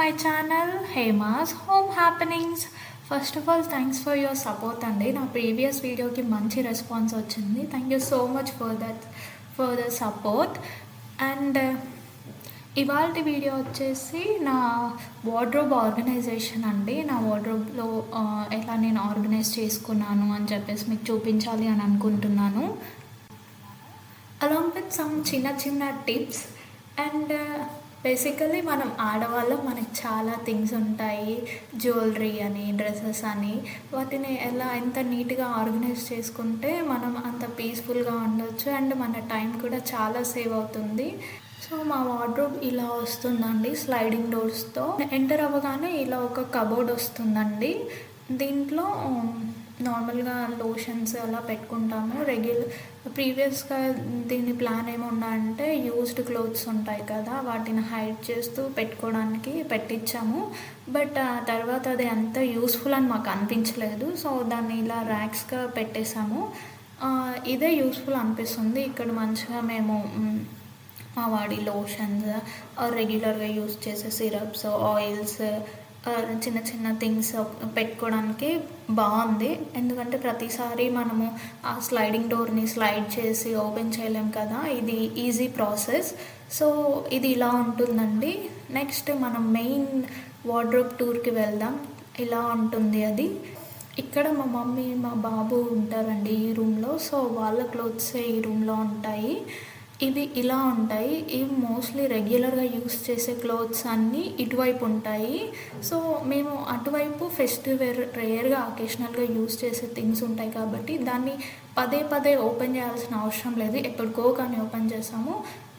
My channel Hema's home happenings. First of all thanks for your support అండి. నా previous వీడియోకి మంచి రెస్పాన్స్ వచ్చింది. Thank you so much for the support. And ఇవాళ video వచ్చేసి నా వార్డ్రోబ్ ఆర్గనైజేషన్ అండి. నా వార్డ్రోబ్లో ఎలా నేను ఆర్గనైజ్ చేసుకున్నాను అని చెప్పేసి మీకు చూపించాలి అని అనుకుంటున్నాను. అలాంగ్ విత్ సమ్ చిన్న టిప్స్. అండ్ బేసికలీ మనం ఆడవాళ్ళం, మనకి చాలా థింగ్స్ ఉంటాయి, జ్యువెలరీ అని, డ్రెస్సెస్ అని. వాటిని ఎంత నీట్గా ఆర్గనైజ్ చేసుకుంటే మనం అంత పీస్ఫుల్గా ఉండొచ్చు. అండ్ మన టైం కూడా చాలా సేవ్ అవుతుంది. సో మా వార్డ్రోబ్ ఇలా వస్తుందండి, స్లైడింగ్ డోర్స్తో. ఎంటర్ అవ్వగానే ఇలా ఒక కబోర్డ్ వస్తుందండి. దీంట్లో నార్మల్గా లోషన్స్ అలా పెట్టుకుంటాము. ప్రీవియస్గా దీని ప్లాన్ ఏముండా అంటే యూజ్డ్ క్లోత్స్ ఉంటాయి కదా, వాటిని హైడ్ చేస్తూ పెట్టుకోవడానికి పెట్టించాము. బట్ తర్వాత అది అంత యూస్ఫుల్ అని మాకు అనిపించలేదు. సో దాన్ని ఇలా ర్యాక్స్గా పెట్టేశాము. ఇదే యూస్ఫుల్ అనిపిస్తుంది. ఇక్కడ మంచిగా మేము మా వాడి లోషన్స్, రెగ్యులర్గా యూజ్ చేసే సిరప్స్, ఆయిల్స్, చిన్న థింగ్స్ పెట్టుకోవడానికి బాగుంది. ఎందుకంటే ప్రతిసారి మనము ఆ స్లైడింగ్ డోర్ని స్లైడ్ చేసి ఓపెన్ చేయలేం కదా, ఇది ఈజీ ప్రాసెస్. సో ఇది ఇలా ఉంటుందండి. నెక్స్ట్ మనం మెయిన్ వార్డ్రోబ్ టూర్కి వెళ్దాం. ఇలా ఉంటుంది అది. ఇక్కడ మా మమ్మీ మా బాబు ఉంటారండి ఈ రూమ్లో. సో వాళ్ళ క్లోత్సే ఈ రూమ్లో ఉంటాయి. ఇవి ఇలా ఉంటాయి. ఇవి మోస్ట్లీ రెగ్యులర్గా యూస్ చేసే క్లోత్స్ అన్నీ ఇటువైపు ఉంటాయి. సో మేము అటువైపు ఫెస్టివ్ వేర్, రేర్గా అకేషనల్గా యూస్ చేసే థింగ్స్ ఉంటాయి కాబట్టి దాన్ని పదే ఓపెన్ చేయాల్సిన అవసరం లేదు. ఎప్పటికో కానీ ఓపెన్ చేసాము.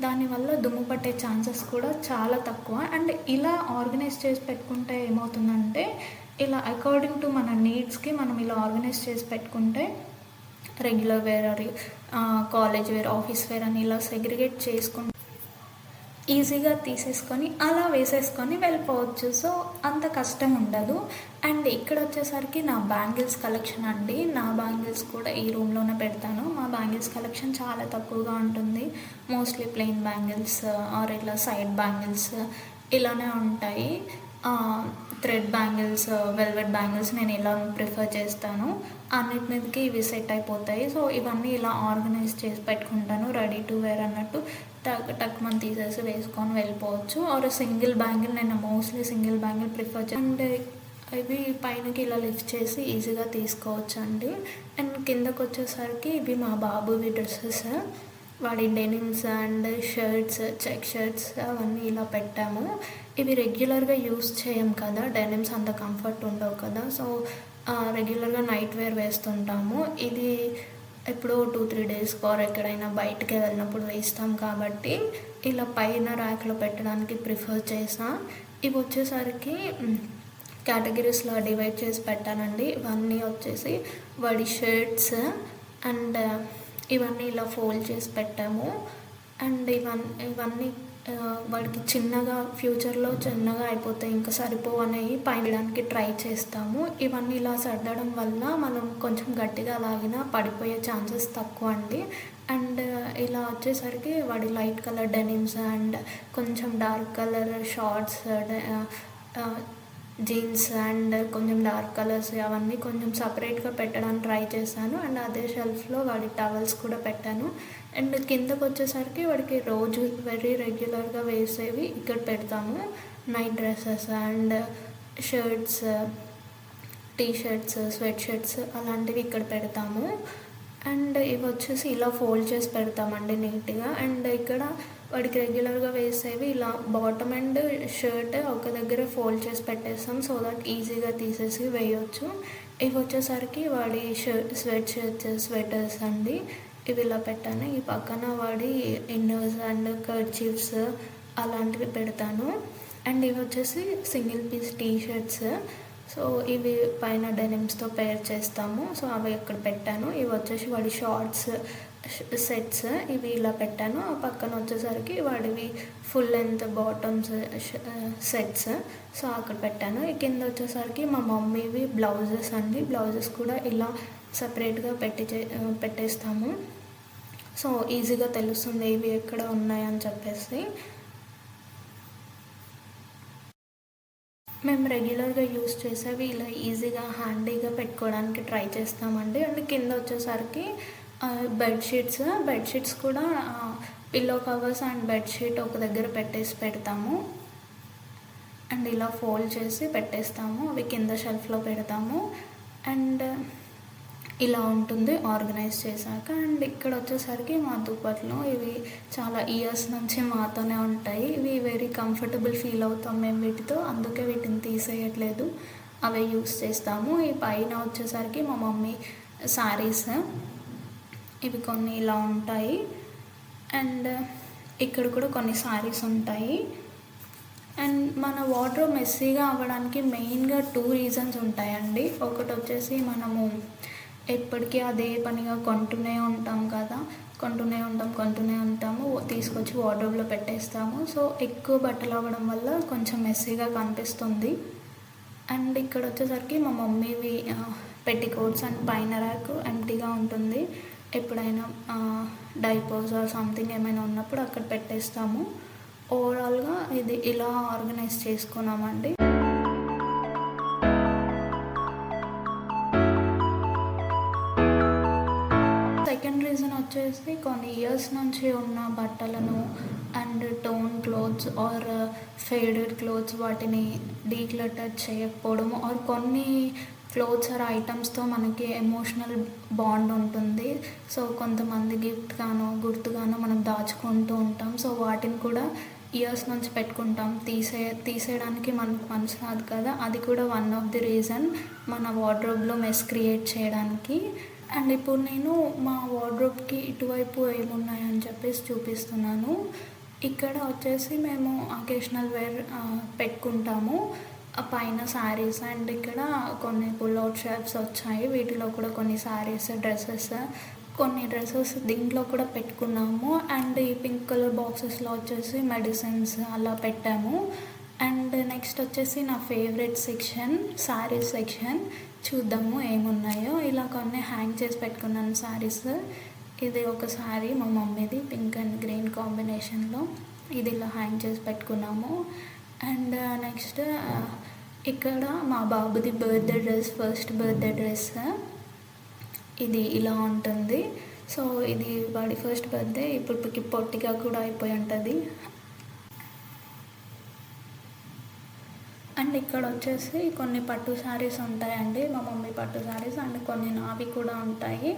దానివల్ల దుమ్ము పట్టే ఛాన్సెస్ కూడా చాలా తక్కువ. అండ్ ఇలా ఆర్గనైజ్ చేసి పెట్టుకుంటే ఏమవుతుందంటే, ఇలా అకార్డింగ్ టు మన నీడ్స్కి మనం ఇలా ఆర్గనైజ్ చేసి పెట్టుకుంటే regular wear, college wear, office wear అని ఇలా సెగ్రిగేట్ చేసుకుని ఈజీగా తీసేసుకొని అలా వేసేసుకొని వెళ్ళిపోవచ్చు. సో అంత కష్టం ఉండదు. అండ్ ఇక్కడ వచ్చేసరికి నా బ్యాంగిల్స్ కలెక్షన్ అండి. నా బ్యాంగిల్స్ కూడా ఈ రూమ్లోనే పెడతాను. మా బ్యాంగిల్స్ కలెక్షన్ చాలా తక్కువగా ఉంటుంది. మోస్ట్లీ ప్లెయిన్ బ్యాంగిల్స్ ఆర్ ఇలా సైడ్ బ్యాంగిల్స్ ఇలానే ఉంటాయి. థ్రెడ్ బ్యాంగిల్స్, వెల్వెట్ బ్యాంగిల్స్ నేను ఇలా ప్రిఫర్ చేస్తాను. అన్నిటి మీదకి ఇవి సెట్ అయిపోతాయి. సో ఇవన్నీ ఇలా ఆర్గనైజ్ చేసి పెట్టుకుంటాను, రెడీ టు వేర్ అన్నట్టు. టక్ మనం తీసేసి వేసుకొని వెళ్ళిపోవచ్చు. ఆర్ సింగిల్ బ్యాంగిల్, నేను మోస్ట్లీ సింగిల్ బ్యాంగిల్ ప్రిఫర్ చేస్తాను. అండ్ ఇవి పైనకి ఇలా లిఫ్ట్ చేసి ఈజీగా తీసుకోవచ్చు అండి. అండ్ కిందకు వచ్చేసరికి ఇవి మా బాబువి డ్రెస్సెస్, వాడి denims and shirts, check shirts అవన్నీ ఇలా పెట్టాము. ఇవి రెగ్యులర్గా యూస్ చేయం కదా, డెనిమ్స్ అంత కంఫర్ట్ ఉండవు కదా. సో రెగ్యులర్గా నైట్ వేర్ వేస్తుంటాము. ఇది ఎప్పుడో 2-3 డేస్ ఆర్ ఎక్కడైనా బయటకి వెళ్ళినప్పుడు వేస్తాం కాబట్టి ఇలా పైన ర్యాక్లో పెట్టడానికి ప్రిఫర్ చేసా. ఇవి వచ్చేసరికి కేటగిరీస్లో డివైడ్ చేసి పెట్టానండి. ఇవన్నీ వచ్చేసి వాడి షర్ట్స్ అండ్ ఇవన్నీ ఇలా ఫోల్డ్ చేసి పెట్టాము. అండ్ ఇవన్నీ వాడికి చిన్నగా, ఫ్యూచర్లో చిన్నగా అయిపోతాయి, ఇంకా సరిపోవనేవి పైనడానికి ట్రై చేస్తాము. ఇవన్నీ ఇలా సర్దడం వల్ల మనం కొంచెం గట్టిగా లాగినా పడిపోయే ఛాన్సెస్ తక్కువ అండి. అండ్ ఇలా వచ్చేసరికి వాడి లైట్ కలర్ డెనిమ్స్ అండ్ కొంచెం dark colour shorts, jeans and కొంచెం డార్క్ కలర్స్ అవన్నీ కొంచెం సపరేట్గా పెట్టడానికి ట్రై చేశాను. అండ్ అదే షెల్ఫ్లో వాడి టవల్స్ కూడా పెట్టాను. అండ్ కిందకు వచ్చేసరికి వాడికి రోజు వెరీ రెగ్యులర్గా వేసేవి ఇక్కడ పెడతాము. Night dresses and shirts, T-shirts, sweatshirts అలాంటివి ఇక్కడ పెడతాము. అండ్ ఇవి వచ్చేసి ఇలా ఫోల్డ్ చేసి పెడతామండి నీట్గా. అండ్ ఇక్కడ వాడికి రెగ్యులర్గా వేసేవి ఇలా బాటమ్ అండ్ షర్ట్ ఒక దగ్గర ఫోల్డ్ చేసి పెట్టేస్తాం, సో దట్ ఈజీగా తీసేసి వేయవచ్చు. ఇవి వచ్చేసరికి వాడి స్వెట్ షర్ట్స్, స్వెటర్స్ అండి. ఇవి ఇలా పెట్టాను. ఈ పక్కన వాడి ఇన్నర్స్ అండ్ కర్చీఫ్స్ అలాంటివి పెడతాను. అండ్ ఇవి వచ్చేసి సింగిల్ పీస్ టీషర్ట్స్. సో ఇవి పైన డెనిమ్స్తో పేర్ చేస్తాము. సో అవి ఇక్కడ పెట్టాను. ఇవి వచ్చేసి వాడి షార్ట్స్ సెట్స్, ఇవి ఇలా పెట్టాను. ఆ పక్కన వచ్చేసరికి వాడివి full length bottoms sets, so అక్కడ పెట్టాను. ఈ కింద వచ్చేసరికి మా మమ్మీవి బ్లౌజెస్ అండి. బ్లౌజెస్ కూడా ఇలా సపరేట్గా పెట్టేస్తాము. సో ఈజీగా తెలుస్తుంది ఇవి ఎక్కడ ఉన్నాయని చెప్పేసి. మేము రెగ్యులర్గా యూస్ చేసేవి ఇలా ఈజీగా హ్యాండీగా పెట్టుకోవడానికి ట్రై చేస్తామండి. అండ్ కింద వచ్చేసరికి బెడ్షీట్స్ కూడా పిల్లో కవర్స్ అండ్ బెడ్షీట్ ఒక దగ్గర పెడతాము. అండ్ ఇలా ఫోల్డ్ చేసి పెట్టేస్తాము. అవి కింద షెల్ఫ్లో పెడతాము. అండ్ ఇలా ఉంటుంది ఆర్గనైజ్ చేశాక. అండ్ ఇక్కడ వచ్చేసరికి మా దుప్పట్లు ఇవి చాలా ఇయర్స్ నుంచి మాతోనే ఉంటాయి. ఇవి వెరీ కంఫర్టబుల్ ఫీల్ అవుతాం మేము వీటితో, అందుకే వీటిని తీసేయట్లేదు, అవే యూస్ చేస్తాము. ఈ పైన వచ్చేసరికి మా మమ్మీ శారీస్, ఇవి కొన్ని ఇలా ఉంటాయి. అండ్ ఇక్కడ కూడా కొన్ని శారీస్ ఉంటాయి. అండ్ మన వార్డ్రోబ్ మెస్సీగా అవ్వడానికి మెయిన్గా 2 రీజన్స్ ఉంటాయండి. ఒకటి వచ్చేసి మనము ఎప్పటికీ అదే పనిగా కొంటూనే ఉంటాము, తీసుకొచ్చి వార్డ్రోబ్లో పెట్టేస్తాము. సో ఎక్కువ బట్టలు అవ్వడం వల్ల కొంచెం మెస్సీగా కనిపిస్తుంది. అండ్ ఇక్కడ వచ్చేసరికి మా మమ్మీవి పెట్టికోట్స్ అండ్ పైన ర్యాక్ ఎంప్టీగా ఉంటుంది. ఎప్పుడైనా డైపర్స్ ఆర్ సంథింగ్ ఏమైనా ఉన్నప్పుడు అక్కడ పెట్టేస్తాము. ఓవరాల్గా ఇది ఇలా ఆర్గనైజ్ చేసుకున్నామండి. సెకండ్ రీజన్ వచ్చేసి కొన్ని ఇయర్స్ నుంచి ఉన్న బట్టలను and torn clothes or faded clothes వాటిని డీక్లటర్ చేయకపోవడము, ఆర్ కొన్ని క్లోత్స్ ఆర్ ఐటమ్స్తో మనకి ఎమోషనల్ బాండ్ ఉంటుంది. సో కొంతమంది గుర్తుగానో మనం దాచుకుంటూ ఉంటాం. సో వాటిని కూడా ఇయర్స్ నుంచి పెట్టుకుంటాం. తీసేయడానికి మనకు మనసు రాదు కదా, అది కూడా వన్ ఆఫ్ ది రీజన్ మన వార్డ్రోబ్లో మెస్ క్రియేట్ చేయడానికి. అండ్ ఇప్పుడు నేను మా వార్డ్రోబ్కి ఇటువైపు ఏమున్నాయని చెప్పేసి చూపిస్తున్నాను. ఇక్కడ వచ్చేసి మేము అకేషనల్ వేర్ పెట్టుకుంటాము, పైన శారీస్. అండ్ ఇక్కడ కొన్ని పుల్అవుట్ షర్ట్స్ వచ్చాయి, వీటిలో కూడా కొన్ని శారీస్, కొన్ని డ్రెస్సెస్ దీంట్లో కూడా పెట్టుకున్నాము. అండ్ ఈ పింక్ కలర్ బాక్సెస్లో వచ్చేసి మెడిసిన్స్ అలా పెట్టాము. అండ్ నెక్స్ట్ వచ్చేసి నా ఫేవరెట్ సెక్షన్ శారీస్ సెక్షన్, చూద్దాము ఏమున్నాయో. ఇలా కొన్ని హ్యాంగ్ చేసి పెట్టుకున్నాను శారీస్. ఇది ఒక శారీ మా మమ్మీది, పింక్ అండ్ గ్రీన్ కాంబినేషన్లో, ఇది ఇలా హ్యాంగ్ చేసి పెట్టుకున్నాము. అండ్ నెక్స్ట్ ఇక్కడ మా బాబుది ఫస్ట్ బర్త్డే డ్రెస్, ఇది ఇలా ఉంటుంది. సో ఇది వాడి ఫస్ట్ బర్త్డే, ఇప్పటికి పొట్టిగా కూడా అయిపోయి ఉంటుంది. అండ్ ఇక్కడ వచ్చేసి కొన్ని పట్టు శారీస్ ఉంటాయండి, మా మమ్మీ పట్టు శారీస్, అండ్ కొన్ని నావి కూడా ఉంటాయి.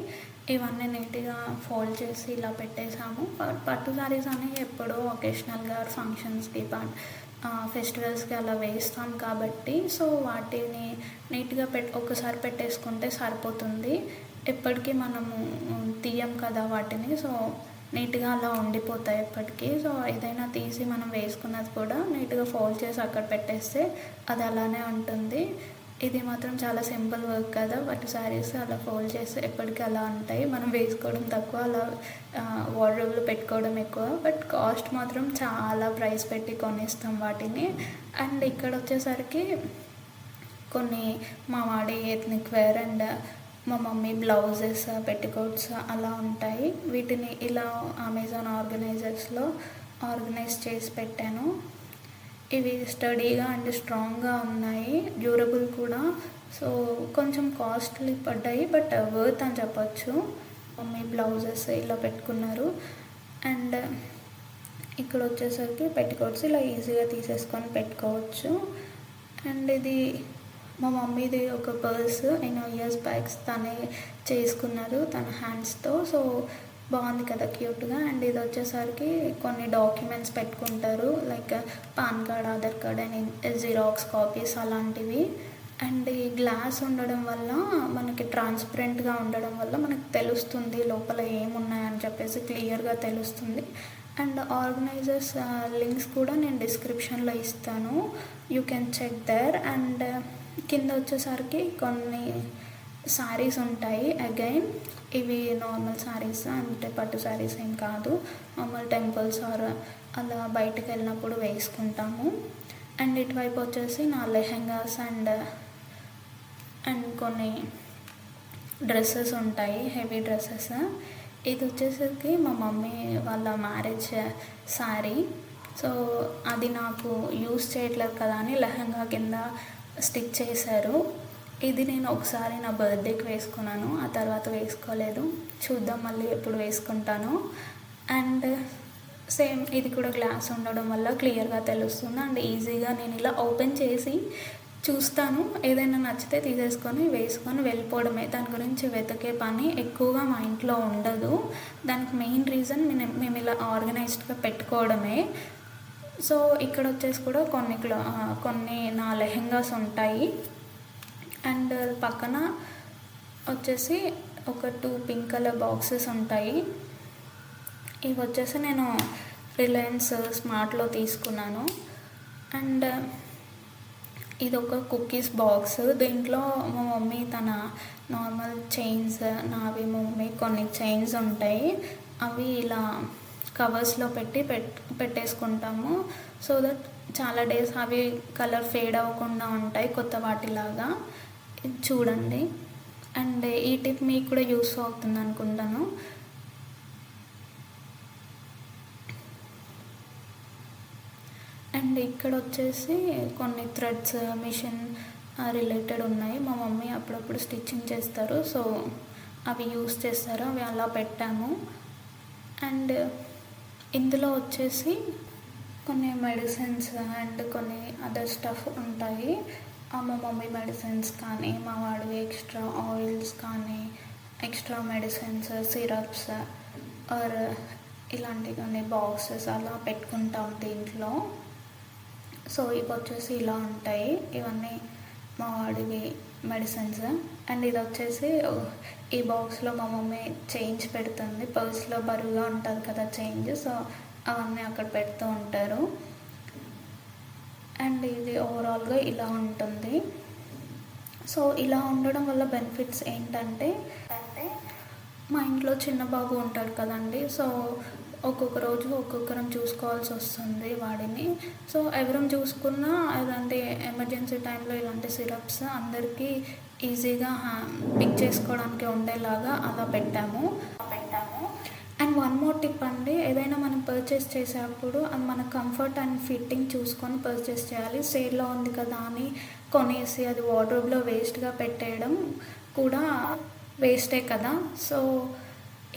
ఇవన్నీ నీట్గా ఫోల్డ్ చేసి ఇలా పెట్టేసాము. పట్టు శారీస్ అనేవి ఎప్పుడో ఒకేషనల్గా ఫంక్షన్స్కి ఫెస్టివల్స్కి అలా వేస్తాం కాబట్టి, సో వాటిని నీట్గా ఒకసారి పెట్టేసుకుంటే సరిపోతుంది. ఎప్పటికీ మనము తీయం కదా వాటిని, సో నీట్గా అలా ఉండిపోతాయి ఎప్పటికీ. సో ఏదైనా తీసి మనం వేసుకున్నది కూడా నీట్గా ఫోల్డ్ చేసి అక్కడ పెట్టేస్తే అది అలానే ఉంటుంది. ఇది మాత్రం చాలా సింపుల్ వర్క్ కదా, వాటి శారీస్ అలా ఫోల్డ్ చేసి ఎప్పటికీ అలా ఉంటాయి. మనం వేసుకోవడం తక్కువ, అలా వార్డ్రోబ్లో పెట్టుకోవడం ఎక్కువ. బట్ కాస్ట్ మాత్రం చాలా ప్రైస్ పెట్టి కొనేస్తాం వాటిని. అండ్ ఇక్కడ వచ్చేసరికి కొన్ని మా వాడి ఎథ్నిక్ వేర్ అండ్ మా మమ్మీ బ్లౌజెస్, పెట్టికోట్స్ అలా ఉంటాయి. వీటిని ఇలా అమెజాన్ ఆర్గనైజర్స్లో ఆర్గనైజ్ చేసి పెట్టాను. ఇవి స్టడీగా అండ్ స్ట్రాంగ్గా ఉన్నాయి, డ్యూరబుల్ కూడా. సో కొంచెం కాస్ట్లీ పడ్డాయి, బట్ వర్త్ అని చెప్పచ్చు. మమ్మీ బ్లౌజెస్ ఇలా పెట్టుకున్నారు. అండ్ ఇక్కడ వచ్చేసరికి పెట్టికోట్స్ ఇలా ఈజీగా తీసేసుకొని పెట్టుకోవచ్చు. అండ్ ఇది మా మమ్మీది ఒక పర్స్, ఇయర్స్ బ్యాగ్స్ తనే చేసుకున్నారు తన హ్యాండ్స్తో. సో బాగుంది కదా క్యూట్గా. అండ్ ఇది వచ్చేసరికి కొన్ని డాక్యుమెంట్స్ పెట్టుకుంటారు, like pan card, Aadhaar card and xerox copies అలాంటివి. అండ్ ఈ గ్లాస్ ఉండడం వల్ల మనకి ట్రాన్స్పరెంట్గా ఉండడం వల్ల మనకు తెలుస్తుంది లోపల ఏమున్నాయని చెప్పేసి, క్లియర్గా తెలుస్తుంది. అండ్ ఆర్గనైజర్స్ లింక్స్ కూడా నేను డిస్క్రిప్షన్లో ఇస్తాను, you can check there. And కింద వచ్చేసరికి కొన్ని శారీస్ ఉంటాయి. అగైన్ ఇవి నార్మల్ శారీస్, అంటే పట్టు శారీస్ ఏం కాదు, నార్మల్ టెంపుల్స్ ఆర్ అలా బయటకు వెళ్ళినప్పుడు వేసుకుంటాము. అండ్ ఇటువైపు వచ్చేసి నా లెహెంగాస్ అండ్ కొన్ని డ్రెస్సెస్ ఉంటాయి, హెవీ డ్రెస్సెస్. ఇది వచ్చేసరికి మా మమ్మీ వాళ్ళ మ్యారేజ్ శారీ, సో అది నాకు యూస్ చేయట్లేదు కదా అని లెహంగా కింద స్టిచ్ చేశారు. ఇది నేను ఒకసారి నా బర్త్డేకి వేసుకున్నాను, ఆ తర్వాత వేసుకోలేదు. చూద్దాం మళ్ళీ ఎప్పుడు వేసుకుంటాను. అండ్ సేమ్ ఇది కూడా గ్లాస్ ఉండడం వల్ల క్లియర్గా తెలుస్తుంది. అండ్ ఈజీగా నేను ఇలా ఓపెన్ చేసి చూస్తాను, ఏదైనా నచ్చితే తీసేసుకొని వేసుకొని వెళ్ళిపోవడమే. దాని గురించి వెతికే పని ఎక్కువగా మా ఇంట్లో ఉండదు. దానికి మెయిన్ రీజన్ మేము ఇలా ఆర్గనైజ్డ్గా పెట్టుకోవడమే. సో ఇక్కడ వచ్చేసి కూడా కొన్ని నా లెహెంగాస్ ఉంటాయి. అండ్ పక్కన వచ్చేసి ఒక 2 పింక్ కలర్ బాక్సెస్ ఉంటాయి. ఇవి వచ్చేసి నేను రిలయన్స్ స్మార్ట్లో తీసుకున్నాను. అండ్ ఇది ఒక కుకీస్ బాక్స్. దీంట్లో మా మమ్మీ తన నార్మల్ చైన్స్, నావి మా మమ్మీ కొన్ని చైన్స్ ఉంటాయి, అవి ఇలా కవర్స్లో పెట్టేసుకుంటాము. సో దట్ చాలా డేస్ అవి కలర్ ఫేడ్ అవ్వకుండా ఉంటాయి, కొత్త వాటిలాగా. ఇది చూడండి. అండ్ ఈ టిప్ మీకు కూడా యూస్ అవుతుంది అనుకుంటాను. అండ్ ఇక్కడ వచ్చేసి కొన్ని థ్రెడ్స్, మిషన్ రిలేటెడ్ ఉన్నాయి. మా మమ్మీ అప్పుడప్పుడు స్టిచ్చింగ్ చేస్తారు, సో అవి యూస్ చేస్తారు, అవి అలా పెట్టాము. అండ్ ఇందులో వచ్చేసి కొన్ని మెడిసిన్స్ అండ్ కొన్ని అదర్ స్టఫ్ ఉంటాయి. మా మమ్మీ మెడిసిన్స్ కానీ, మా వాడివి ఎక్స్ట్రా ఆయిల్స్ కానీ, ఎక్స్ట్రా మెడిసిన్స్, సిరప్స్ ఆర్ ఇలాంటి కొన్ని బాక్సెస్ అలా పెట్టుకుంటాం దీంట్లో. సో ఇవి వచ్చేసి ఇలా ఉంటాయి, ఇవన్నీ మా వాడివి మెడిసిన్స్. అండ్ ఇది వచ్చేసి ఈ బాక్స్లో మా మమ్మీ చేంజ్ పెడుతుంది. పర్స్లో బరువుగా ఉంటుంది కదా చేంజ్, సో అవన్నీ అక్కడ పెడుతూ ఉంటారు. అండ్ ఇది ఓవరాల్గా ఇలా ఉంటుంది. సో ఇలా ఉండడం వల్ల బెనిఫిట్స్ ఏంటంటే మా ఇంట్లో చిన్న బాబు ఉంటాడు కదండి, సో ఒక్కొక్క రోజు ఒక్కొక్కరం చూసుకోవాల్సి వస్తుంది వాడిని. సో ఎవరం చూసుకున్నా ఇలాంటి ఎమర్జెన్సీ టైంలో ఇలాంటి సిరప్స్ అందరికీ ఈజీగా పిక్ చేసుకోవడానికి ఉండేలాగా అలా పెట్టాము. అండ్ వన్ మోర్ టిప్ అండి, ఏదైనా మనం పర్చేస్ చేసేటప్పుడు అది మన కంఫర్ట్ అండ్ ఫిట్టింగ్ చూసుకొని పర్చేస్ చేయాలి. సేల్లో ఉంది కదా అని కొనేసి అది వార్డ్రోబ్లో వేస్ట్గా పెట్టేయడం కూడా వేస్టే కదా. సో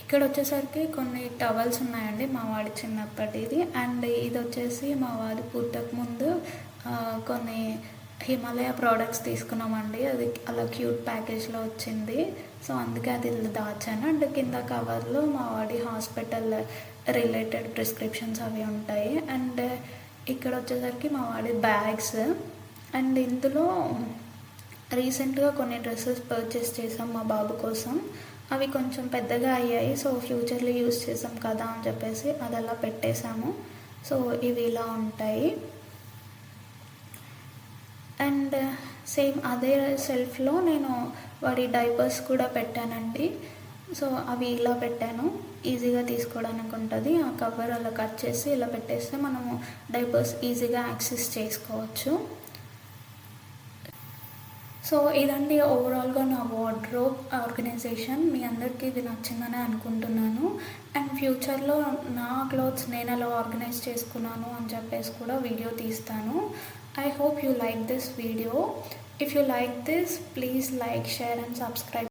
ఇక్కడ వచ్చేసరికి కొన్ని టవల్స్ ఉన్నాయండి మా వాడి చిన్నప్పటిది. అండ్ ఇది వచ్చేసి మా వాడి పుట్టక ముందు కొన్ని హిమాలయ ప్రోడక్ట్స్ తీసుకున్నామండి, అది అలా క్యూట్ ప్యాకేజ్లో వచ్చింది, సో అందుకే అది దాచాను. అండ్ కింద కవర్లో మా వాడి హాస్పిటల్ రిలేటెడ్ ప్రిస్క్రిప్షన్స్ అవి ఉంటాయి. అండ్ ఇక్కడ వచ్చేసరికి మా వాడి బ్యాగ్స్. అండ్ ఇందులో రీసెంట్గా కొన్ని డ్రెస్సెస్ పర్చేస్ చేసాం మా బాబు కోసం, అవి కొంచెం పెద్దగా అయ్యాయి, సో ఫ్యూచర్లో యూస్ చేసాం కదా అని చెప్పేసి అది అలా పెట్టేశాము. సో ఇవి ఇలా ఉంటాయి. అండ్ సేమ్ అదే సెల్ఫ్లో నేను వాడి డైపర్స్ కూడా పెట్టానండి. సో అవి ఇలా పెట్టాను, ఈజీగా తీసుకోవడానికి ఉంటుంది. ఆ కవర్ అలా కట్ చేసి ఇలా పెట్టేస్తే మనము డైపర్స్ ఈజీగా యాక్సెస్ చేసుకోవచ్చు. సో ఇదండి ఓవరాల్గా నా వార్డ్రోబ్ ఆర్గనైజేషన్. మీ అందరికీ ఇది నచ్చిందని అనుకుంటున్నాను. అండ్ ఫ్యూచర్లో నా క్లోత్స్ నేను ఎలా ఆర్గనైజ్ చేసుకున్నాను అని చెప్పేసి కూడా వీడియో తీస్తాను. I hope you like this video. If you like this, please like, share and subscribe